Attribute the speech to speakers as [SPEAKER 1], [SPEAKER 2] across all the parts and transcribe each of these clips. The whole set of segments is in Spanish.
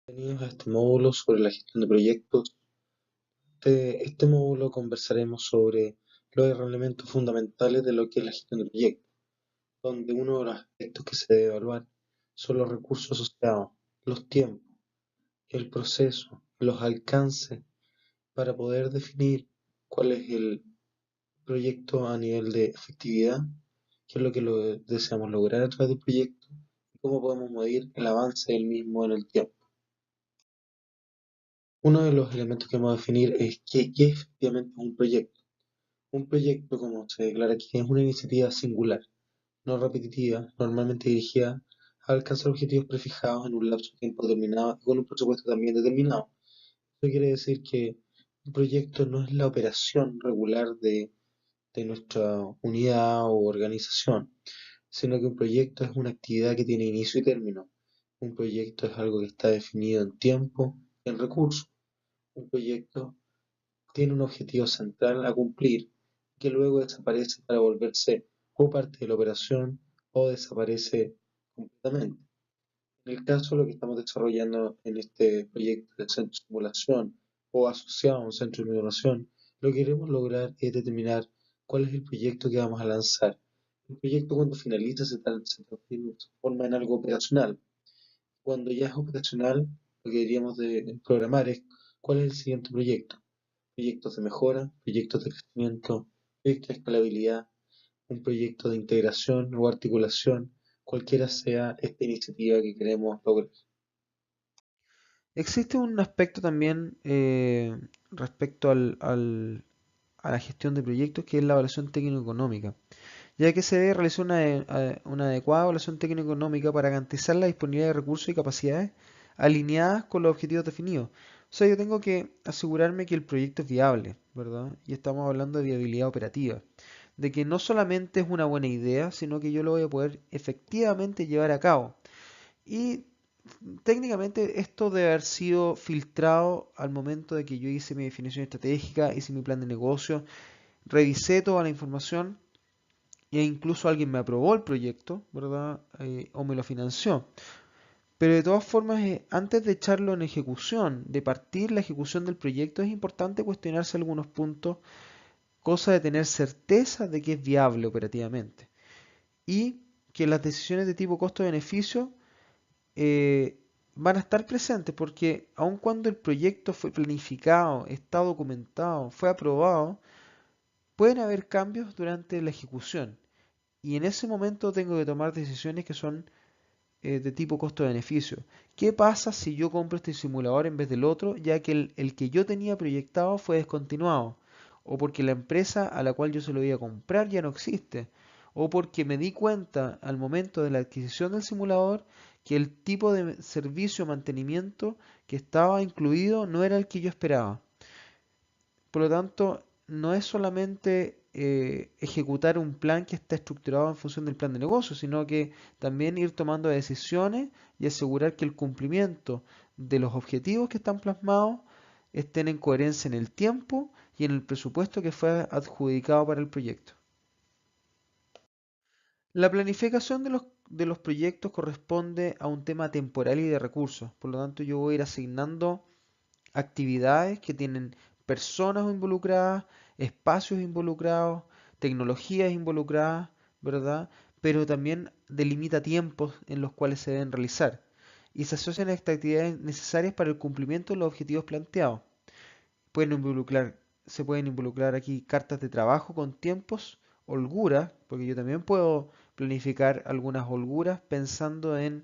[SPEAKER 1] Bienvenidos a este módulo sobre la gestión de proyectos. Este módulo conversaremos sobre los elementos fundamentales de lo que es la gestión de proyectos, donde uno de los aspectos que se debe evaluar son los recursos asociados, los tiempos, el proceso, los alcances, para poder definir cuál es el proyecto a nivel de efectividad, qué es lo que deseamos lograr a través del proyecto y cómo podemos medir el avance del mismo en el tiempo. Uno de los elementos que vamos a definir es qué efectivamente es un proyecto. Un proyecto, como se declara aquí, es una iniciativa singular, no repetitiva, normalmente dirigida a alcanzar objetivos prefijados en un lapso de tiempo determinado y con un presupuesto también determinado. Eso quiere decir que un proyecto no es la operación regular de nuestra unidad o organización, sino que un proyecto es una actividad que tiene inicio y término. Un proyecto es algo que está definido en tiempo, en recursos. Un proyecto tiene un objetivo central a cumplir, que luego desaparece para volverse o parte de la operación o desaparece completamente. En el caso de lo que estamos desarrollando en este proyecto de centro de simulación o asociado a un centro de simulación, lo que queremos lograr es determinar cuál es el proyecto que vamos a lanzar. El proyecto cuando finaliza se transforma en algo operacional. Cuando ya es operacional, lo que deberíamos de programar es cuál es el siguiente proyecto. Proyectos de mejora, proyectos de crecimiento, proyectos de escalabilidad, un proyecto de integración o articulación, cualquiera sea esta iniciativa que queremos lograr.
[SPEAKER 2] Existe un aspecto también respecto a la gestión de proyectos que es la evaluación técnico-económica, ya que se debe realizar una adecuada evaluación técnico-económica para garantizar la disponibilidad de recursos y capacidades alineadas con los objetivos definidos. O sea, yo tengo que asegurarme que el proyecto es viable, ¿verdad? Y estamos hablando de viabilidad operativa, de que no solamente es una buena idea, sino que yo lo voy a poder efectivamente llevar a cabo. Y técnicamente esto debe haber sido filtrado al momento de que yo hice mi definición estratégica, hice mi plan de negocio, revisé toda la información e incluso alguien me aprobó el proyecto, ¿verdad? O me lo financió. Pero de todas formas, antes de echarlo en ejecución, de partir la ejecución del proyecto, es importante cuestionarse algunos puntos, cosa de tener certeza de que es viable operativamente. Y que las decisiones de tipo costo-beneficio eh, van a estar presentes porque aun cuando el proyecto fue planificado, está documentado, fue aprobado, pueden haber cambios durante la ejecución. Y en ese momento tengo que tomar decisiones que son de tipo costo-beneficio. ¿Qué pasa si yo compro este simulador en vez del otro, ya que el que yo tenía proyectado fue descontinuado? O porque la empresa a la cual yo se lo iba a comprar ya no existe. O porque me di cuenta al momento de la adquisición del simulador que el tipo de servicio o mantenimiento que estaba incluido no era el que yo esperaba. Por lo tanto, no es solamente ejecutar un plan que está estructurado en función del plan de negocio, sino que también ir tomando decisiones y asegurar que el cumplimiento de los objetivos que están plasmados estén en coherencia en el tiempo y en el presupuesto que fue adjudicado para el proyecto. La planificación de los proyectos corresponde a un tema temporal y de recursos. Por lo tanto, yo voy a ir asignando actividades que tienen personas involucradas, espacios involucrados, tecnologías involucradas, ¿verdad? Pero también delimita tiempos en los cuales se deben realizar y se asocian a estas actividades necesarias para el cumplimiento de los objetivos planteados. Pueden involucrar, se pueden involucrar aquí cartas de trabajo con tiempos, holguras, porque yo también puedo planificar algunas holguras pensando en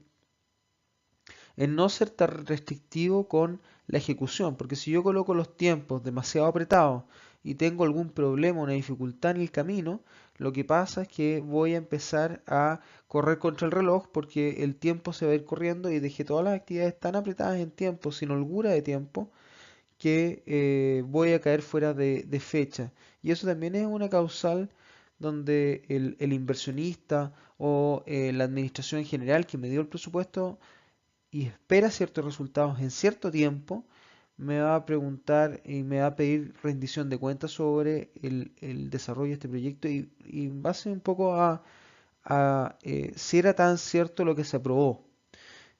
[SPEAKER 2] no ser tan restrictivo con la ejecución, porque si yo coloco los tiempos demasiado apretados y tengo algún problema, una dificultad en el camino, lo que pasa es que voy a empezar a correr contra el reloj porque el tiempo se va a ir corriendo y dejé todas las actividades tan apretadas en tiempo, sin holgura de tiempo, que voy a caer fuera de fecha. Y eso también es una causal donde el inversionista o la administración en general que me dio el presupuesto y espera ciertos resultados en cierto tiempo, me va a preguntar y me va a pedir rendición de cuentas sobre el desarrollo de este proyecto y en base un poco a si era tan cierto lo que se aprobó,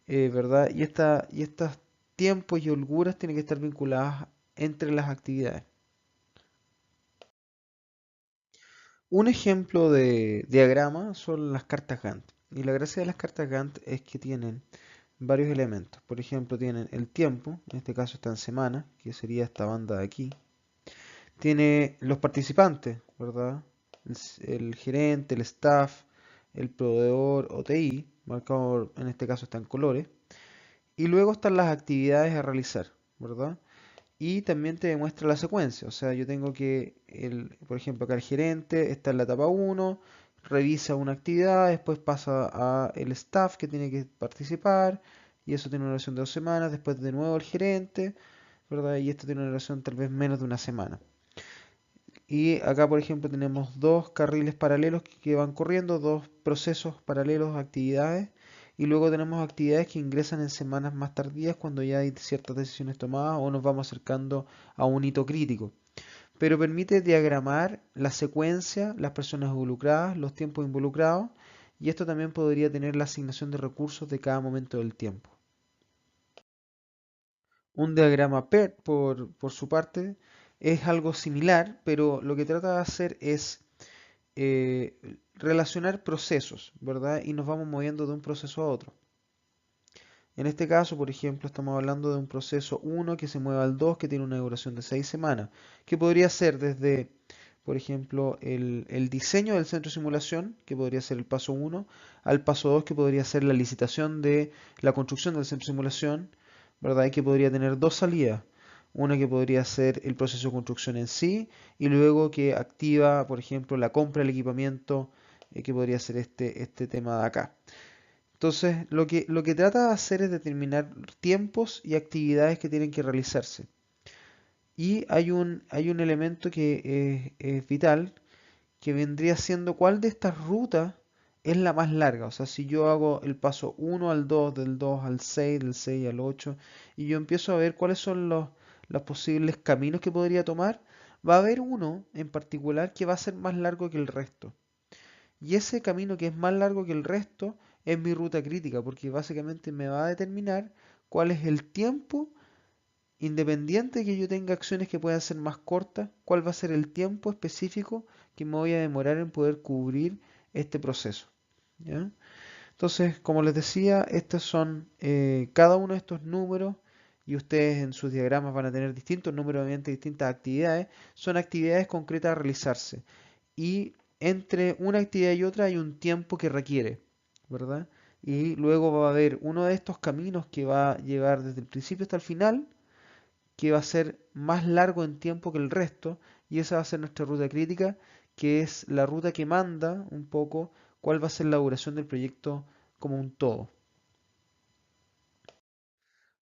[SPEAKER 2] ¿verdad? Y estos tiempos y holguras tienen que estar vinculadas entre las actividades. Un ejemplo de diagrama son las cartas Gantt. Y la gracia de las cartas Gantt es que tienen varios elementos. Por ejemplo, tienen el tiempo, en este caso está en semana, que sería esta banda de aquí. Tiene los participantes, ¿verdad? El gerente, el staff, el proveedor o TI, marcado en este caso está en colores. Y luego están las actividades a realizar, ¿verdad? Y también te demuestra la secuencia. O sea, yo tengo que, por ejemplo, acá el gerente está en la etapa uno, revisa una actividad, después pasa a el staff que tiene que participar, y eso tiene una duración de 2 semanas, después de nuevo el gerente, ¿verdad? Y esto tiene una duración tal vez menos de una semana. Y acá, por ejemplo, tenemos dos carriles paralelos que van corriendo, dos procesos paralelos, actividades, y luego tenemos actividades que ingresan en semanas más tardías cuando ya hay ciertas decisiones tomadas o nos vamos acercando a un hito crítico. Pero permite diagramar la secuencia, las personas involucradas, los tiempos involucrados, y esto también podría tener la asignación de recursos de cada momento del tiempo. Un diagrama PERT, por su parte, es algo similar, pero lo que trata de hacer es relacionar procesos, ¿verdad? Y nos vamos moviendo de un proceso a otro. En este caso, por ejemplo, estamos hablando de un proceso 1 que se mueve al 2 que tiene una duración de 6 semanas, que podría ser desde, por ejemplo, el diseño del centro de simulación, que podría ser el paso 1, al paso 2, que podría ser la licitación de la construcción del centro de simulación, ¿verdad? Y que podría tener dos salidas. Una que podría ser el proceso de construcción en sí y luego que activa, por ejemplo, la compra del equipamiento, que podría ser este tema de acá. Entonces, lo que trata de hacer es determinar tiempos y actividades que tienen que realizarse. Y hay un elemento que es vital, que vendría siendo cuál de estas rutas es la más larga. O sea, si yo hago el paso 1 al 2, del 2 al 6, del 6 al 8, y yo empiezo a ver cuáles son los posibles caminos que podría tomar, va a haber uno en particular que va a ser más largo que el resto. Y ese camino que es más largo que el resto es mi ruta crítica, porque básicamente me va a determinar cuál es el tiempo, independiente que yo tenga acciones que puedan ser más cortas, cuál va a ser el tiempo específico que me voy a demorar en poder cubrir este proceso. ¿Ya? Entonces, como les decía, estos son cada uno de estos números y ustedes en sus diagramas van a tener distintos números, obviamente distintas actividades, son actividades concretas a realizarse y entre una actividad y otra hay un tiempo que requiere, ¿verdad? Y luego va a haber uno de estos caminos que va a llevar desde el principio hasta el final, que va a ser más largo en tiempo que el resto, y esa va a ser nuestra ruta crítica, que es la ruta que manda un poco cuál va a ser la duración del proyecto como un todo.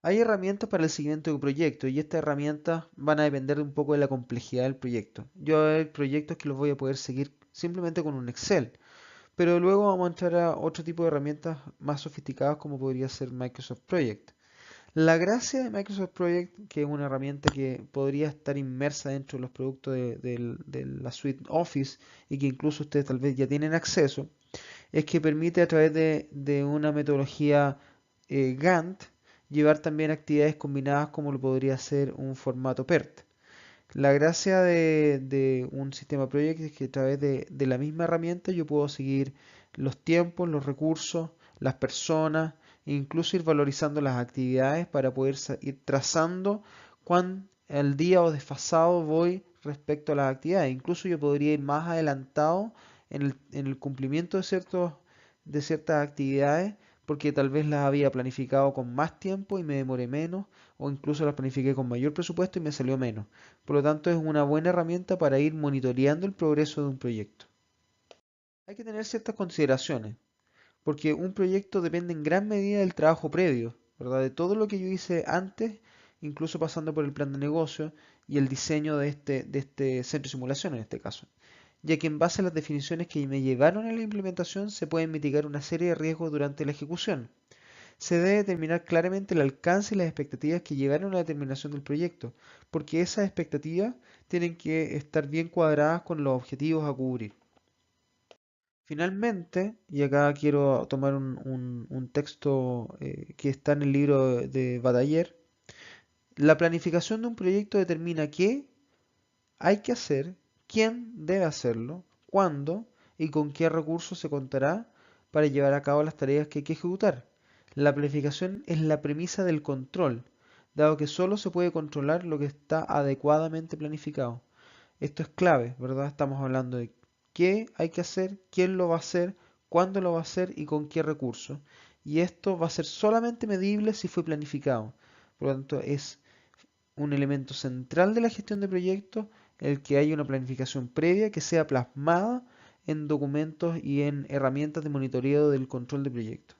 [SPEAKER 2] Hay herramientas para el seguimiento de proyecto y estas herramientas van a depender un poco de la complejidad del proyecto. Yo hay proyectos que los voy a poder seguir simplemente con un Excel, pero luego vamos a entrar a otro tipo de herramientas más sofisticadas como podría ser Microsoft Project. La gracia de Microsoft Project, que es una herramienta que podría estar inmersa dentro de los productos de la suite Office y que incluso ustedes tal vez ya tienen acceso, es que permite a través de una metodología Gantt llevar también actividades combinadas como lo podría ser un formato PERT. La gracia de un sistema Project es que a través de la misma herramienta yo puedo seguir los tiempos, los recursos, las personas, e incluso ir valorizando las actividades para poder ir trazando cuán al día o desfasado voy respecto a las actividades. Incluso yo podría ir más adelantado en el cumplimiento de ciertas actividades porque tal vez las había planificado con más tiempo y me demoré menos, o incluso las planifiqué con mayor presupuesto y me salió menos. Por lo tanto, es una buena herramienta para ir monitoreando el progreso de un proyecto. Hay que tener ciertas consideraciones, porque un proyecto depende en gran medida del trabajo previo, ¿verdad? De todo lo que yo hice antes, incluso pasando por el plan de negocio y el diseño de este centro de simulación en este caso, ya que en base a las definiciones que me llevaron a la implementación se pueden mitigar una serie de riesgos durante la ejecución. Se debe determinar claramente el alcance y las expectativas que llevaron a la determinación del proyecto, porque esas expectativas tienen que estar bien cuadradas con los objetivos a cubrir. Finalmente, y acá quiero tomar un texto que está en el libro de Bataller, La planificación de un proyecto determina qué hay que hacer, quién debe hacerlo, cuándo y con qué recursos se contará para llevar a cabo las tareas que hay que ejecutar. La planificación es la premisa del control, dado que solo se puede controlar lo que está adecuadamente planificado. Esto es clave, ¿verdad? Estamos hablando de qué hay que hacer, quién lo va a hacer, cuándo lo va a hacer y con qué recursos. Y esto va a ser solamente medible si fue planificado. Por lo tanto, es un elemento central de la gestión de proyectos el que haya una planificación previa que sea plasmada en documentos y en herramientas de monitoreo del control de proyectos.